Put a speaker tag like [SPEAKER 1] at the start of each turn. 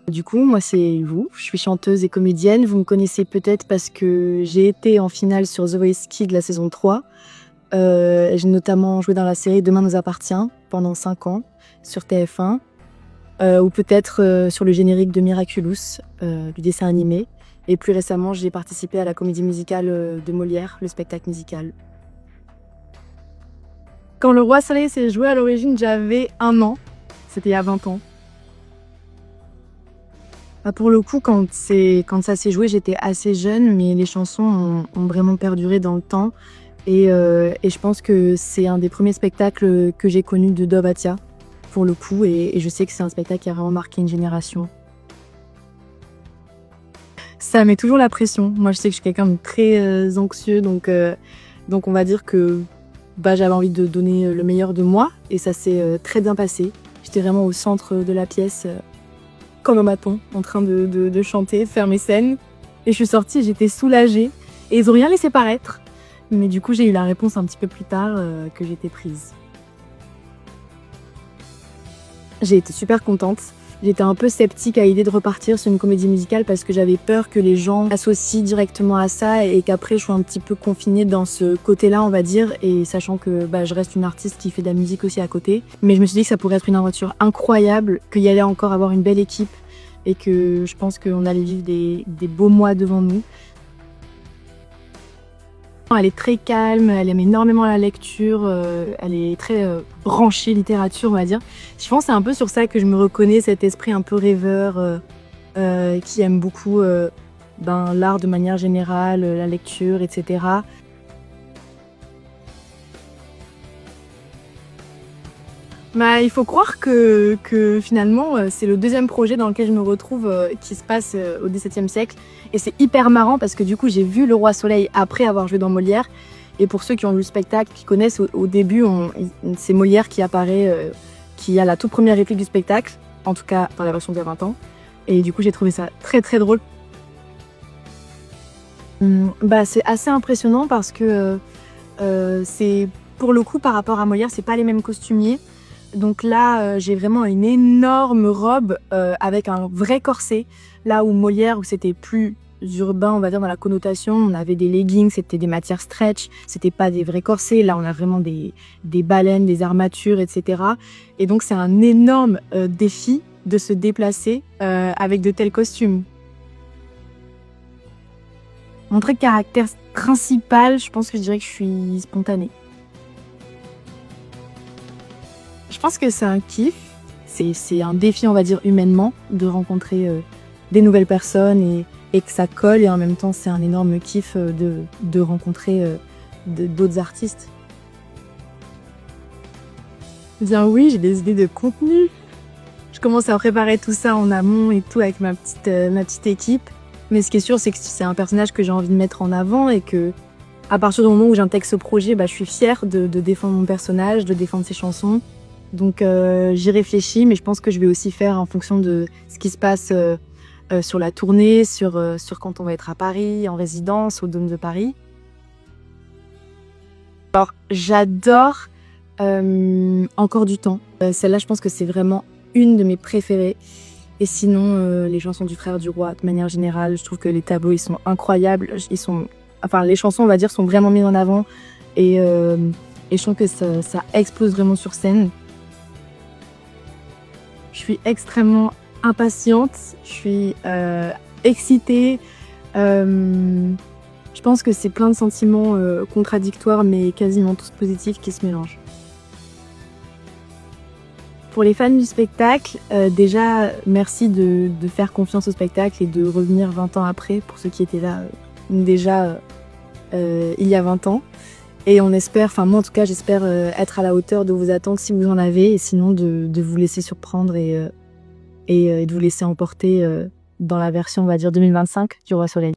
[SPEAKER 1] Du coup, moi, c'est Lou, je suis chanteuse et comédienne. Vous me connaissez peut-être parce que j'ai été en finale sur The Voice Kids la saison 3. J'ai notamment joué dans la série Demain nous appartient pendant 5 ans sur TF1, ou peut-être sur le générique de Miraculous, du dessin animé. Et plus récemment, j'ai participé à la comédie musicale de Molière, le spectacle musical. Quand Le Roi Soleil s'est joué à l'origine, j'avais 1 an. C'était il y a 20 ans. Pour le coup, quand ça s'est joué, j'étais assez jeune, mais les chansons ont vraiment perduré dans le temps. Et je pense que c'est un des premiers spectacles que j'ai connu de Dove Atia, pour le coup. Et je sais que c'est un spectacle qui a vraiment marqué une génération. Ça met toujours la pression. Moi, je sais que je suis quelqu'un de très anxieux, donc on va dire que j'avais envie de donner le meilleur de moi. Et ça s'est très bien passé. J'étais vraiment au centre de la pièce, comme un maton, en train de chanter, de faire mes scènes. Et je suis sortie, j'étais soulagée. Et ils ont rien laissé paraître. Mais du coup, j'ai eu la réponse un petit peu plus tard que j'étais prise. J'ai été super contente. J'étais un peu sceptique à l'idée de repartir sur une comédie musicale parce que j'avais peur que les gens associent directement à ça et qu'après je sois un petit peu confinée dans ce côté-là, on va dire, et sachant que je reste une artiste qui fait de la musique aussi à côté. Mais je me suis dit que ça pourrait être une aventure incroyable, qu'il y allait encore avoir une belle équipe et que je pense qu'on allait vivre des beaux mois devant nous. Elle est très calme, elle aime énormément la lecture, elle est très branchée littérature, on va dire. Je pense que c'est un peu sur ça que je me reconnais, cet esprit un peu rêveur qui aime beaucoup l'art de manière générale, la lecture, etc. Il faut croire que finalement, c'est le deuxième projet dans lequel je me retrouve qui se passe au XVIIe siècle. Et c'est hyper marrant parce que du coup, j'ai vu Le Roi Soleil après avoir joué dans Molière. Et pour ceux qui ont vu le spectacle, qui connaissent, au début, c'est Molière qui apparaît, qui a la toute première réplique du spectacle, en tout cas dans la version d'il y a 20 ans. Et du coup, j'ai trouvé ça très très drôle. C'est assez impressionnant parce que c'est, pour le coup, par rapport à Molière, c'est pas les mêmes costumiers. Donc là, j'ai vraiment une énorme robe avec un vrai corset. Là où Molière, où c'était plus urbain, on va dire, dans la connotation, on avait des leggings, c'était des matières stretch, c'était pas des vrais corsets. Là, on a vraiment des baleines, des armatures, etc. Et donc, c'est un énorme défi de se déplacer avec de tels costumes. Mon trait de caractère principal, je pense que je dirais que je suis spontanée. Je pense que c'est un kiff, c'est un défi, on va dire, humainement, de rencontrer des nouvelles personnes et que ça colle, et en même temps c'est un énorme kiff de rencontrer d'autres artistes. Bien oui, j'ai des idées de contenu. Je commence à préparer tout ça en amont et tout avec ma petite équipe. Mais ce qui est sûr, c'est que c'est un personnage que j'ai envie de mettre en avant et que à partir du moment où j'intègre ce projet, je suis fière de défendre mon personnage, de défendre ses chansons. Donc j'y réfléchis, mais je pense que je vais aussi faire en fonction de ce qui se passe sur la tournée, sur quand on va être à Paris, en résidence, au Dôme de Paris. Alors j'adore Encore du temps. Celle-là, je pense que c'est vraiment une de mes préférées. Et sinon, les chansons du Frère du Roi, de manière générale, je trouve que les tableaux, ils sont incroyables. Les chansons, on va dire, sont vraiment mises en avant. Et je trouve que ça explose vraiment sur scène. Je suis extrêmement impatiente, je suis excitée. Je pense que c'est plein de sentiments contradictoires, mais quasiment tous positifs qui se mélangent. Pour les fans du spectacle, déjà, merci de faire confiance au spectacle et de revenir 20 ans après, pour ceux qui étaient là déjà il y a 20 ans. Et on espère, moi en tout cas, j'espère être à la hauteur de vos attentes si vous en avez, et sinon de vous laisser surprendre et de vous laisser emporter dans la version, on va dire, 2025 du Roi Soleil.